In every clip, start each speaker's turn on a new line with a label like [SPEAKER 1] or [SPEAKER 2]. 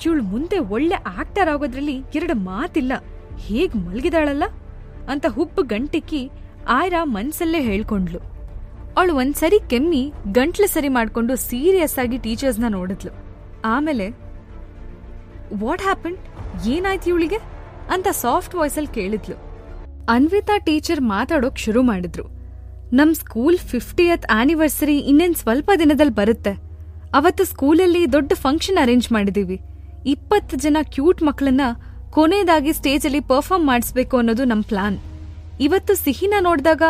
[SPEAKER 1] ಇವಳು ಮುಂದೆ ಒಳ್ಳೆ ಆಕ್ಟರ್ ಆಗೋದ್ರಲ್ಲಿ 2 ಮಾತಿಲ್ಲ, ಹೇಗ್ ಮಲ್ಗಿದಾಳಲ್ಲ ಅಂತ ಹುಬ್ಬು ಗಂಟಿಕ್ಕಿ ಆಯ್ರಾ ಮನ್ಸಲ್ಲೇ ಹೇಳ್ಕೊಂಡ್ಲು. ಅವಳು ಒಂದ್ಸರಿ ಕೆಮ್ಮಿ ಗಂಟ್ಲು ಸರಿ ಮಾಡ್ಕೊಂಡು ಸೀರಿಯಸ್ ಆಗಿ ಟೀಚರ್ಸ್ನ ನೋಡಿದ್ಲು. ಆಮೇಲೆ ವಾಟ್ ಹ್ಯಾಪನ್, ಏನಾಯ್ತು ಇವಳಿಗೆ ಅಂತ ಸಾಫ್ಟ್ ವಾಯ್ಸಲ್ಲಿ ಕೇಳಿದ್ಲು. ಅನ್ವಿತಾ ಟೀಚರ್ ಮಾತಾಡೋಕ್ ಶುರು ಮಾಡಿದ್ರು. ನಮ್ ಸ್ಕೂಲ್ 50th ಆನಿವರ್ಸರಿ ಇನ್ನೇನ್ ಸ್ವಲ್ಪ ದಿನದಲ್ಲಿ ಬರುತ್ತೆ. ಅವತ್ತು ಸ್ಕೂಲಲ್ಲಿ ದೊಡ್ಡ ಫಂಕ್ಷನ್ ಅರೇಂಜ್ ಮಾಡಿದೀವಿ. 20 ಜನ ಕ್ಯೂಟ್ ಮಕ್ಕಳನ್ನ ಕೊನೆಯದಾಗಿ ಸ್ಟೇಜಲ್ಲಿ ಪರ್ಫಾರ್ಮ್ ಮಾಡಿಸ್ಬೇಕು ಅನ್ನೋದು ನಮ್ ಪ್ಲಾನ್. ಇವತ್ತು ಸಿಹಿನ ನೋಡಿದಾಗ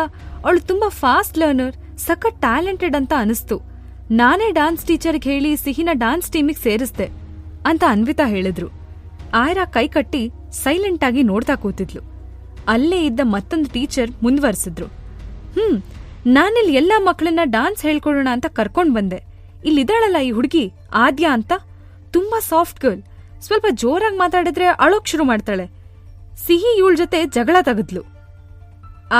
[SPEAKER 1] ಅವಳು ತುಂಬಾ ಫಾಸ್ಟ್ ಲರ್ನರ್, ಸಖತ್ ಟ್ಯಾಲೆಂಟೆಡ್ ಅಂತ ಅನಿಸ್ತು. ನಾನೇ ಡಾನ್ಸ್ ಟೀಚರ್ಗೆ ಹೇಳಿ ಸಿಹಿನ ಡಾನ್ಸ್ ಟೀಮಿಗೆ ಸೇರಿಸ್ದೆ ಅಂತ ಅನ್ವಿತಾ ಹೇಳಿದ್ರು. ಆಯ್ರಾ ಕೈ ಕಟ್ಟಿ ಸೈಲೆಂಟ್ ಆಗಿ ನೋಡ್ತಾ ಕೂತಿದ್ಲು. ಅಲ್ಲೇ ಇದ್ದ ಮತ್ತೊಂದು ಟೀಚರ್ ಮುಂದುವರಿಸಿದ್ರು. ನಾನಿಲ್ಲಿ ಎಲ್ಲಾ ಮಕ್ಕಳನ್ನ ಡಾನ್ಸ್ ಹೇಳ್ಕೊಡೋಣ ಅಂತ ಕರ್ಕೊಂಡ್ ಬಂದೆ. ಇಲ್ಲಿದ್ದಾಳಲ್ಲ ಈ ಹುಡುಗಿ ಆದ್ಯಾ ಅಂತ, ತುಂಬಾ ಸಾಫ್ಟ್ ಗರ್ಲ್. ಸ್ವಲ್ಪ ಜೋರಾಗಿ ಮಾತಾಡಿದ್ರೆ ಅಳೋಕ್ ಶುರು ಮಾಡ್ತಾಳೆ. ಸಿಹಿ ಇವಳ ಜೊತೆ ಜಗಳ ತೆಗೆದ್ಲು.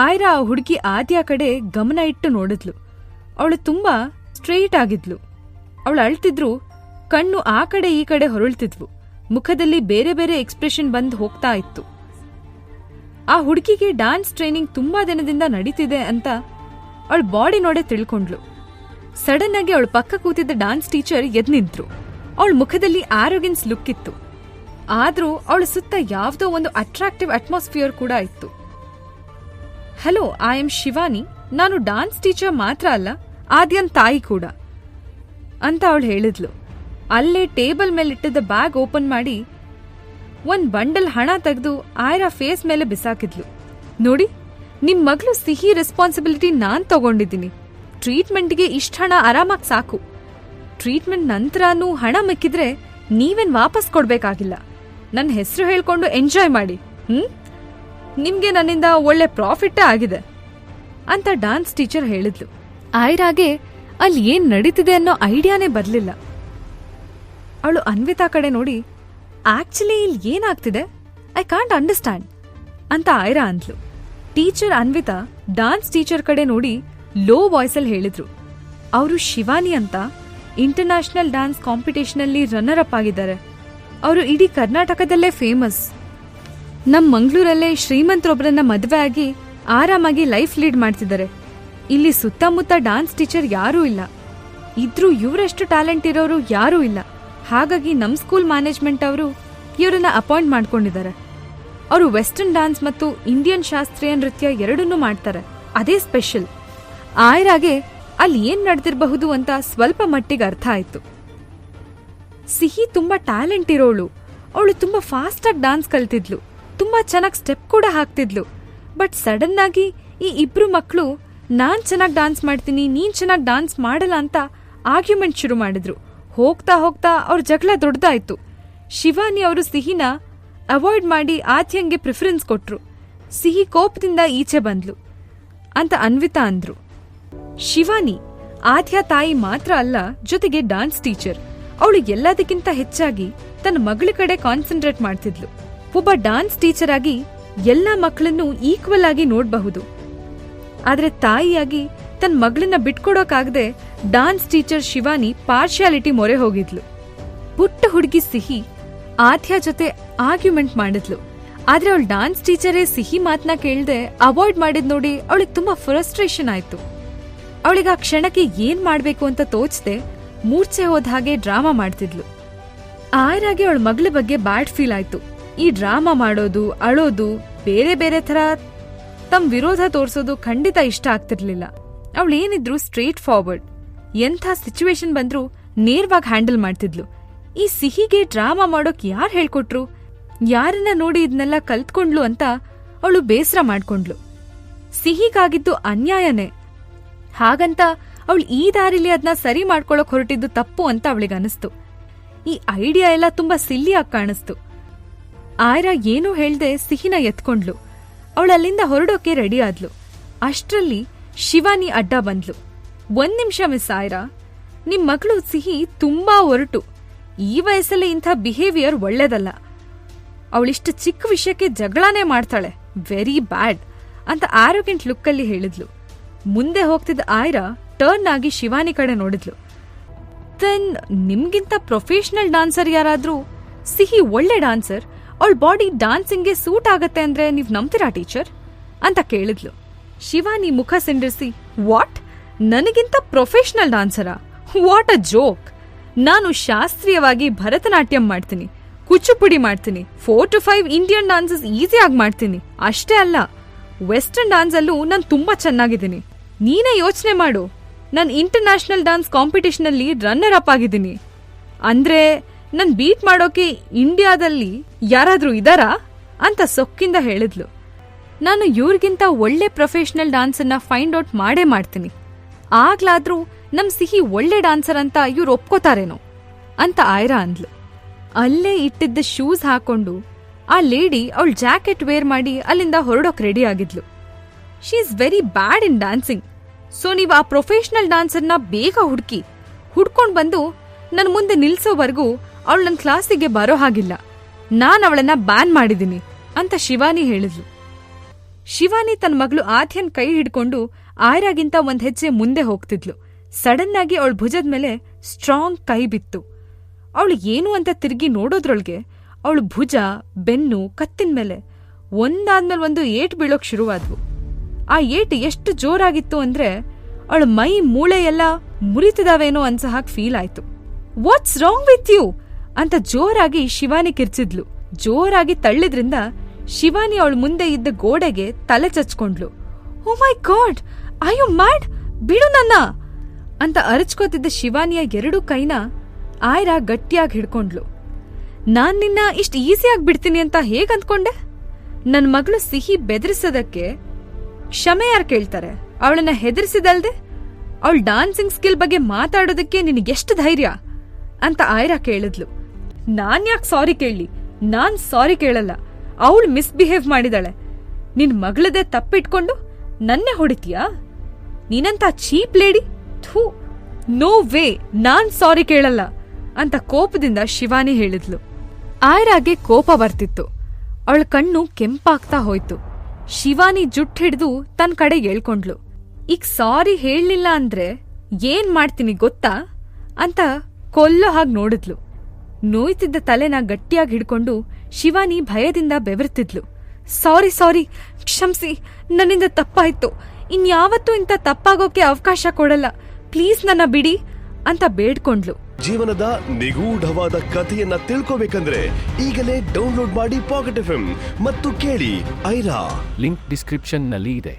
[SPEAKER 1] ಆಯ್ರಾ ಆ ಹುಡುಗಿ ಆದ್ಯಾ ಕಡೆ ಗಮನ ಇಟ್ಟು ನೋಡಿದ್ಲು. ಅವಳು ತುಂಬಾ ಸ್ಟ್ರೈಟ್ ಆಗಿದ್ಲು. ಅವಳು ಅಳ್ತಿದ್ರು, ಕಣ್ಣು ಆ ಕಡೆ ಈ ಕಡೆ ಹೊರಳ್ತಿದ್ವು. ಮುಖದಲ್ಲಿ ಬೇರೆ ಬೇರೆ ಎಕ್ಸ್ಪ್ರೆಷನ್ ಬಂದ್ ಹೋಗ್ತಾ ಇತ್ತು. ಆ ಹುಡುಗಿಗೆ ಡಾನ್ಸ್ ಟ್ರೈನಿಂಗ್ ತುಂಬಾ ದಿನದಿಂದ ನಡೀತಿದೆ ಅಂತ ಅವಳ ಬಾಡಿ ನೋಡೇ ತಿಳ್ಕೊಂಡ್ಲು. ಸಡನ್ ಆಗಿ ಅವಳ ಪಕ್ಕ ಕೂತಿದ್ದ ಡಾನ್ಸ್ ಟೀಚರ್ ಎದ್ ನಿಂತ್ರು. ಅವಳ ಮುಖದಲ್ಲಿ ಆರೋಗೆನ್ಸ್ ಲುಕ್ ಇತ್ತು. ಆದ್ರೂ ಅವಳ ಸುತ್ತ ಯಾವ್ದೋ ಒಂದು ಅಟ್ರಾಕ್ಟಿವ್ ಅಟ್ಮಾಸ್ಫಿಯರ್ ಕೂಡ ಇತ್ತು. Hello, I am Shivani. ನಾನು ಡಾನ್ಸ್ ಟೀಚರ್ ಮಾತ್ರ ಅಲ್ಲ, ಆದ್ಯನ್ ತಾಯಿ ಕೂಡ ಅಂತ ಅವಳು ಹೇಳಿದ್ಲು. ಅಲ್ಲೇ ಟೇಬಲ್ ಮೇಲಿಟ್ಟಿದ್ದ ಬ್ಯಾಗ್ ಓಪನ್ ಮಾಡಿ ಒಂದ್ ಬಂಡಲ್ ಹಣ ತೆಗೆದು ಆಯ್ರಾ ಫೇಸ್ ಮೇಲೆ ಬಿಸಾಕಿದ್ಲು. ನೋಡಿ, ನಿಮ್ ಮಗಳು ಸಿಹಿ ರೆಸ್ಪಾನ್ಸಿಬಿಲಿಟಿ ನಾನ್ ತಗೊಂಡಿದ್ದೀನಿ. ಟ್ರೀಟ್ಮೆಂಟ್ಗೆ ಇಷ್ಟ ಹಣ ಆರಾಮಾಗಿ ಸಾಕು. ಟ್ರೀಟ್ಮೆಂಟ್ ನಂತರನೂ ಹಣ ಮಿಕ್ಕಿದ್ರೆ ನೀವೇನ್ ವಾಪಸ್ ಕೊಡ್ಬೇಕಾಗಿಲ್ಲ. ನನ್ನ ಹೆಸರು ಹೇಳ್ಕೊಂಡು ಎಂಜಾಯ್ ಮಾಡಿ. ನಿಮ್ಗೆ ನನ್ನಿಂದ ಒಳ್ಳೆ ಪ್ರಾಫಿಟ್ಟೇ ಆಗಿದೆ ಅಂತ ಡಾನ್ಸ್ ಟೀಚರ್ ಹೇಳಿದ್ಲು. ಆಯ್ರಾಗೆ ಅಲ್ಲಿ ಏನ್ ನಡೀತಿದೆ ಅನ್ನೋ ಐಡಿಯಾನೇ ಬರ್ಲಿಲ್ಲ. ಅವಳು ಅನ್ವಿತಾ ಕಡೆ ನೋಡಿ, ಆಕ್ಚುಲಿ ಇಲ್ಲಿ ಏನಾಗ್ತಿದೆ, ಐ ಕಾಂಟ್ ಅಂಡರ್ಸ್ಟ್ಯಾಂಡ್ ಅಂತ ಆಯ್ರಾ ಅಂದ್ಲು. ಟೀಚರ್ ಅನ್ವಿತಾ ಡಾನ್ಸ್ ಟೀಚರ್ ಕಡೆ ನೋಡಿ ಲೋ ವಾಯ್ಸಲ್ಲಿ ಹೇಳಿದ್ರು. ಅವರು ಶಿವಾನಿ ಅಂತ ಇಂಟರ್ನ್ಯಾಷನಲ್ ಡಾನ್ಸ್ ಕಾಂಪಿಟೇಷನಲ್ಲಿ ರನ್ನರ್ ಅಪ್ ಆಗಿದ್ದಾರೆ. ಅವರು ಇಡೀ ಕರ್ನಾಟಕದಲ್ಲೇ ಫೇಮಸ್. ನಮ್ ಮಂಗಳೂರಲ್ಲೇ ಶ್ರೀಮಂತರೊಬ್ಬರನ್ನ ಮದುವೆ ಆಗಿ ಆರಾಮಾಗಿ ಲೈಫ್ ಲೀಡ್ ಮಾಡ್ತಿದ್ದಾರೆ. ಇಲ್ಲಿ ಸುತ್ತಮುತ್ತ ಡಾನ್ಸ್ ಟೀಚರ್ ಯಾರೂ ಇಲ್ಲ. ಇದ್ರೂ ಇವರಷ್ಟು ಟ್ಯಾಲೆಂಟ್ ಇರೋರು ಯಾರೂ ಇಲ್ಲ. ಹಾಗಾಗಿ ನಮ್ ಸ್ಕೂಲ್ ಮ್ಯಾನೇಜ್ಮೆಂಟ್ ಅವರು ಇವರನ್ನ ಅಪಾಯಿಂಟ್ ಮಾಡ್ಕೊಂಡಿದ್ದಾರೆ. ಅವರು ವೆಸ್ಟರ್ನ್ ಡಾನ್ಸ್ ಮತ್ತು ಇಂಡಿಯನ್ ಶಾಸ್ತ್ರೀಯ ನೃತ್ಯ ಎರಡನ್ನೂ ಮಾಡ್ತಾರೆ. ಅದೇ ಸ್ಪೆಷಲ್. ಆಯ್ರಾಗೆ ಅಲ್ಲಿ ಏನ್ ನಡೆದಿರಬಹುದು ಅಂತ ಸ್ವಲ್ಪ ಮಟ್ಟಿಗೆ ಅರ್ಥ ಆಯ್ತು. ಸಿಹಿ ತುಂಬಾ ಟ್ಯಾಲೆಂಟ್ ಇರೋಳು. ಅವಳು ತುಂಬಾ ಫಾಸ್ಟ್ ಆಗಿ ಡಾನ್ಸ್ ಕಲ್ತಿದ್ಲು. ತುಂಬಾ ಚೆನ್ನಾಗಿ ಸ್ಟೆಪ್ ಕೂಡ ಹಾಕ್ತಿದ್ಲು. ಬಟ್ ಸಡನ್ ಆಗಿ ಈ ಇಬ್ರು ಮಕ್ಕಳು ನಾನ್ ಚೆನ್ನಾಗಿ ಡಾನ್ಸ್ ಮಾಡ್ತೀನಿ, ನೀನ್ ಚೆನ್ನಾಗಿ ಡಾನ್ಸ್ ಮಾಡಲ್ಲ ಅಂತ ಆರ್ಗ್ಯುಮೆಂಟ್ ಶುರು ಮಾಡಿದ್ರು. ಹೋಗ್ತಾ ಹೋಗ್ತಾ ಅವ್ರ ಜಗಳ ದೊಡ್ಡದಾಯ್ತು. ಶಿವಾನಿ ಅವರು ಸಿಹಿನ ಅವಾಯ್ಡ್ ಮಾಡಿ ಆದ್ಯಂಗೆ ಪ್ರಿಫರೆನ್ಸ್ ಕೊಟ್ರು. ಸಿಹಿ ಕೋಪದಿಂದ ಈಚೆ ಬಂದ್ಲು ಅಂತ ಅನ್ವಿತಾ ಅಂದ್ರು. ಶಿವಾನಿ ಆದ್ಯ ತಾಯಿ ಮಾತ್ರ ಅಲ್ಲ, ಜೊತೆಗೆ ಡಾನ್ಸ್ ಟೀಚರ್. ಅವಳು ಎಲ್ಲದಕ್ಕಿಂತ ಹೆಚ್ಚಾಗಿ ತನ್ನ ಮಗಳ ಕಡೆ ಕಾನ್ಸಂಟ್ರೇಟ್ ಮಾಡ್ತಿದ್ಲು. ಒಬ್ಬ ಡಾನ್ಸ್ ಟೀಚರ್ ಆಗಿ ಎಲ್ಲಾ ಮಕ್ಕಳನ್ನು ಈಕ್ವಲ್ ಆಗಿ ನೋಡಬಹುದು. ಆದ್ರೆ ತಾಯಿಯಾಗಿ ತನ್ನ ಮಗಳನ್ನ ಬಿಟ್ಕೊಡೋಕಾಗದೆ ಡಾನ್ಸ್ ಟೀಚರ್ ಶಿವಾನಿ ಪಾರ್ಶಿಯಾಲಿಟಿ ಮೊರೆ ಹೋಗಿದ್ಲು. ಪುಟ್ಟ ಹುಡುಗಿ ಸಿಹಿ ಆದ್ಯ ಜೊತೆ ಆರ್ಗ್ಯುಮೆಂಟ್ ಮಾಡಿದ್ಲು. ಆದ್ರೆ ಅವಳು ಡಾನ್ಸ್ ಟೀಚರೇ ಸಿಹಿ ಮಾತನ್ನ ಕೇಳ್ದೆ ಅವಾಯ್ಡ್ ಮಾಡಿದ್ ನೋಡಿ ಅವಳಿಗೆ ತುಂಬಾ ಫ್ರಸ್ಟ್ರೇಷನ್ ಆಯ್ತು. ಅವಳಿಗೆ ಆ ಕ್ಷಣಕ್ಕೆ ಏನ್ ಮಾಡ್ಬೇಕು ಅಂತ ತೋಚದೆ ಮೂರ್ಛೆ ಹೋದ ಹಾಗೆ ಡ್ರಾಮಾ ಮಾಡ್ತಿದ್ಲು. ಆಯ್ರಾಗೆ ಅವಳ ಮಗಳ ಬಗ್ಗೆ ಬ್ಯಾಡ್ ಫೀಲ್ ಆಯ್ತು. ಈ ಡ್ರಾಮಾ ಮಾಡೋದು, ಅಳೋದು, ಬೇರೆ ಬೇರೆ ತರ ತಮ್ಮ ವಿರೋಧ ತೋರ್ಸೋದು ಖಂಡಿತ ಇಷ್ಟ ಆಗ್ತಿರ್ಲಿಲ್ಲ. ಅವಳೇನಿದ್ರು ಸ್ಟ್ರೇಟ್ ಫಾರ್ವರ್ಡ್. ಎಂಥ ಸಿಚುವೇಶನ್ ಬಂದ್ರೂ ನೇರವಾಗಿ ಹ್ಯಾಂಡಲ್ ಮಾಡ್ತಿದ್ಲು. ಈ ಸಿಹಿಗೆ ಡ್ರಾಮಾ ಮಾಡೋಕ್ ಯಾರು ಹೇಳ್ಕೊಟ್ರು, ಯಾರನ್ನ ನೋಡಿ ಇದನ್ನೆಲ್ಲ ಕಲ್ತ್ಕೊಂಡ್ಲು ಅಂತ ಅವಳು ಬೇಸರ ಮಾಡ್ಕೊಂಡ್ಲು. ಸಿಹಿಗಾಗಿದ್ದು ಅನ್ಯಾಯನೇ. ಹಾಗಂತ ಅವಳು ಈ ದಾರಿಲಿ ಅದನ್ನ ಸರಿ ಮಾಡ್ಕೊಳಕ್ ಹೊರಟಿದ್ದು ತಪ್ಪು ಅಂತ ಅವಳಿಗೆ ಅನಿಸ್ತು. ಈ ಐಡಿಯಾ ಎಲ್ಲ ತುಂಬಾ ಸಿಲ್ಲಿಯಾಗಿ ಕಾಣಿಸ್ತು. ಆಯ್ರಾ ಏನೂ ಹೇಳ್ದೆ ಸಿಹಿನ ಎತ್ಕೊಂಡ್ಲು. ಅವಳು ಅಲ್ಲಿಂದ ಹೊರಡೋಕೆ ರೆಡಿ ಆದ್ಲು. ಅಷ್ಟ್ರಲ್ಲಿ ಶಿವಾನಿ ಅಡ್ಡ ಬಂದ್ಲು. 1 ನಿಮಿಷ ಮಿಸ್ ಆಯ್ರಾ, ನಿಮ್ ಮಗಳು ಸಿಹಿ ತುಂಬಾ ಒರಟು. ಈ ವಯಸ್ಸಲ್ಲಿ ಇಂಥ ಬಿಹೇವಿಯರ್ ಒಳ್ಳೇದಲ್ಲ. ಅವಳಿಷ್ಟು ಚಿಕ್ಕ ವಿಷಯಕ್ಕೆ ಜಗಳಾನೇ ಮಾಡ್ತಾಳೆ. ವೆರಿ ಬ್ಯಾಡ್ ಅಂತ ಆರೋಗ್ಯಂಟ್ ಲುಕ್ಕಲ್ಲಿ ಹೇಳಿದ್ಲು. ಮುಂದೆ ಹೋಗ್ತಿದ್ದ ಆಯ್ರಾ ಟರ್ನ್ ಆಗಿ ಶಿವಾನಿ ಕಡೆ ನೋಡಿದ್ಲು. ದೆನ್ ನಿಮ್ಗಿಂತ ಪ್ರೊಫೆಷನಲ್ ಡಾನ್ಸರ್ ಯಾರಾದ್ರೂ ಸಿಹಿ ಒಳ್ಳೆ ಡಾನ್ಸರ್, ಅವಳ ಬಾಡಿ ಡಾನ್ಸಿಂಗ್ಗೆ ಸೂಟ್ ಆಗತ್ತೆ ಅಂದ್ರೆ ನೀವ್ ನಂಬ್ತೀರಾ ಟೀಚರ್ ಅಂತ ಕೇಳಿದ್ಲು. ಶಿವಾನಿ ಮುಖ ಸಿಂಡರಿಸಿ, ವಾಟ್, ನನಗಿಂತ ಪ್ರೊಫೆಷನಲ್ ಡಾನ್ಸರಾ? What a joke. ನಾನು ಶಾಸ್ತ್ರೀಯವಾಗಿ ಭರತನಾಟ್ಯಂ ಮಾಡ್ತೀನಿ, ಕುಚ್ಚುಪುಡಿ ಮಾಡ್ತೀನಿ, 4 to 5 ಇಂಡಿಯನ್ ಡಾನ್ಸಸ್ ಈಸಿಯಾಗಿ ಮಾಡ್ತೀನಿ. ಅಷ್ಟೇ ಅಲ್ಲ, ವೆಸ್ಟರ್ನ್ ಡಾನ್ಸ್ ಅಲ್ಲೂ ನಾನು ತುಂಬಾ ಚೆನ್ನಾಗಿದ್ದೀನಿ. ನೀನೇ ಯೋಚನೆ ಮಾಡು, ನಾನು ಇಂಟರ್ನ್ಯಾಷನಲ್ ಡಾನ್ಸ್ ಕಾಂಪಿಟೇಷನ್ ಅಲ್ಲಿ ರನ್ನರ್ ಅಪ್ ಆಗಿದ್ದೀನಿ. ಅಂದ್ರೆ ನನ್ ಬೀಟ್ ಮಾಡೋಕೆ ಇಂಡಿಯಾದಲ್ಲಿ ಯಾರಾದ್ರೂ ಇದಾರಾ ಅಂತ ಸೊಕ್ಕಿಂದ ಹೇಳಿದ್ಲು. ನಾನು ಇವ್ರಿಗಿಂತ ಒಳ್ಳೆ ಪ್ರೊಫೆಷನಲ್ ಡಾನ್ಸ್ ಅನ್ನ ಫೈಂಡ್ ಔಟ್ ಮಾಡೇ ಮಾಡ್ತೀನಿ. ಆಗ್ಲಾದ್ರೂ ನಮ್ ಸಿಹಿ ಒಳ್ಳೆ ಡಾನ್ಸರ್ ಅಂತ ಇವ್ರು ಒಪ್ಕೋತಾರೇನೋ ಅಂತ ಆಯ್ರಾ ಅಂದ್ಲು. ಅಲ್ಲೇ ಇಟ್ಟಿದ್ದ ಶೂಸ್ ಹಾಕೊಂಡು ಆ ಲೇಡಿ ಅವಳ ಜಾಕೆಟ್ ವೇರ್ ಮಾಡಿ ಅಲ್ಲಿಂದ ಹೊರಡೋಕ್ ರೆಡಿ ಆಗಿದ್ಲು. She is very bad in dancing. So ನೀವು ಆ ಪ್ರೊಫೆಷನಲ್ ಡಾನ್ಸರ್ನ ಬೇಗ ಹುಡ್ಕೊಂಡ್ ಬಂದು ನನ್ನ ಮುಂದೆ ನಿಲ್ಸೋವರೆಗೂ ಅವಳು ನನ್ನ ಕ್ಲಾಸಿಗೆ ಬರೋ ಹಾಗಿಲ್ಲ. ನಾನ್ ಅವಳನ್ನ ಬ್ಯಾನ್ ಮಾಡಿದ್ದೀನಿ ಅಂತ ಶಿವಾನಿ ಹೇಳಿದ್ಲು. ಶಿವಾನಿ ತನ್ನ ಮಗಳು ಆದ್ಯನ್ ಕೈ ಹಿಡ್ಕೊಂಡು ಆಯ್ರಾಗಿಂತ ಒಂದ್ ಹೆಜ್ಜೆ ಮುಂದೆ ಹೋಗ್ತಿದ್ಲು. ಸಡನ್ ಆಗಿ ಅವಳ ಭುಜದ ಮೇಲೆ ಸ್ಟ್ರಾಂಗ್ ಕೈ ಬಿತ್ತು. ಅವಳು ಏನು ಅಂತ ತಿರುಗಿ ನೋಡೋದ್ರೊಳಗೆ ಅವಳು ಭುಜ, ಬೆನ್ನು, ಕತ್ತಿನ ಮೇಲೆ ಒಂದಾದ್ಮೇಲೆ ಒಂದು ಏಟ್ ಬೀಳೋಕ್ ಶುರುವಾದ್ವು. ಆ ಏಟ್ ಎಷ್ಟು ಜೋರಾಗಿತ್ತು ಅಂದ್ರೆ ಅವಳ ಮೈ ಮೂಳೆ ಎಲ್ಲ ಮುರಿತಿದಾವೇನೋ ಅನ್ಸ ಹಾಗೆ ಫೀಲ್ ಆಯ್ತು. ವಾಟ್ಸ್ ರಾಂಗ್ ವಿತ್ ಯು ಅಂತ ಜೋರಾಗಿ ಶಿವಾನಿ ಕಿರ್ಚಿದ್ಲು. ಜೋರಾಗಿ ತಳ್ಳಿದ್ರಿಂದ ಶಿವಾನಿ ಅವಳ ಮುಂದೆ ಇದ್ದ ಗೋಡೆಗೆ ತಲೆ ಚಚ್ಕೊಂಡ್ಲು. ಓ ಮೈ ಗಾಡ್, ಐ ಯು ಮ್ಯಾಡ್, ಬಿಡು ನನ್ನ ಅಂತ ಅರಚ್ಕೋತಿದ್ದ ಶಿವಾನಿಯ 2 ಕೈನ ಆಯ್ರಾ ಗಟ್ಟಿಯಾಗಿ ಹಿಡ್ಕೊಂಡ್ಲು. ನಾನ್ ನಿನ್ನ ಇಷ್ಟ ಈಸಿಯಾಗಿ ಬಿಡ್ತೀನಿ ಅಂತ ಹೇಗ್ ಅಂದ್ಕೊಂಡೆ? ನನ್ ಮಗಳು ಸಿಹಿ ಬೆದರಿಸೋದಕ್ಕೆ ಕ್ಷಮೆ ಯಾರು ಕೇಳ್ತಾರೆ? ಅವಳನ್ನ ಹೆದರ್ಸಿದಲ್ದೆ ಅವಳ ಡಾನ್ಸಿಂಗ್ ಸ್ಕಿಲ್ ಬಗ್ಗೆ ಮಾತಾಡೋದಕ್ಕೆ ನಿನಗೆಷ್ಟು ಧೈರ್ಯ ಅಂತ ಆಯ್ರಾ ಕೇಳಿದ್ಲು. ನಾನ್ ಯಾಕೆ ಸಾರಿ ಕೇಳಲಿ? ನಾನ್ ಸಾರಿ ಕೇಳಲ್ಲ. ಅವಳು ಮಿಸ್ಬಿಹೇವ್ ಮಾಡಿದಾಳೆ. ನಿನ್ ಮಗಳದೇ ತಪ್ಪಿಟ್ಕೊಂಡು ನನ್ನೇ ಹೊಡಿತೀಯಾ? ನೀನಂತ ಚೀಪ್ ಲೇಡಿ. ಥೂ, ನೋ ವೇ, ನಾನ್ ಸಾರಿ ಕೇಳಲ್ಲ ಅಂತ ಕೋಪದಿಂದ ಶಿವಾನಿ ಹೇಳಿದ್ಲು. ಆಯ್ರಾಗೆ ಕೋಪ ಬರ್ತಿತ್ತು. ಅವಳ ಕಣ್ಣು ಕೆಂಪಾಗ್ತಾ ಹೋಯ್ತು. ಶಿವಾನಿ ಜುಟ್ ಹಿಡಿದು ತನ್ ಕಡೆ ಹೇಳ್ಕೊಂಡ್ಲು. ಈಗ ಸಾರಿ ಹೇಳಲಿಲ್ಲ ಅಂದ್ರೆ ಏನ್ ಮಾಡ್ತೀನಿ ಗೊತ್ತಾ ಅಂತ ಕೊಲ್ಲೋ ಹಾಗೆ ನೋಡಿದ್ಲು. ನೋಯ್ತಿದ್ದ ತಲೆನ ಗಟ್ಟಿಯಾಗಿ ಹಿಡ್ಕೊಂಡು ಶಿವಾನಿ ಭಯದಿಂದ ಬೆವರ್ತಿದ್ಲು. ಸಾರಿ ಸಾರಿ, ಕ್ಷಮಿಸಿ, ನನ್ನಿಂದ ತಪ್ಪಾಯ್ತು. ಇನ್ಯಾವತ್ತೂ ಇಂಥ ತಪ್ಪಾಗೋಕೆ ಅವಕಾಶ ಕೊಡಲ್ಲ, ಪ್ಲೀಸ್ ನನ್ನ ಬಿಡಿ ಅಂತ ಬೇಡ್ಕೊಂಡ್ಲು.
[SPEAKER 2] ಜೀವನದ ನಿಗೂಢವಾದ ಕಥೆಯನ್ನ ತಿಳ್ಕೋಬೇಕಂದ್ರೆ ಈಗಲೇ ಡೌನ್ಲೋಡ್ ಮಾಡಿ ಪಾಕೆಟ್ FM ಮತ್ತು ಕೇಳಿ ಐರಾ.
[SPEAKER 3] ಲಿಂಕ್ ಡಿಸ್ಕ್ರಿಪ್ಷನ್ ನಲ್ಲಿ ಇದೆ.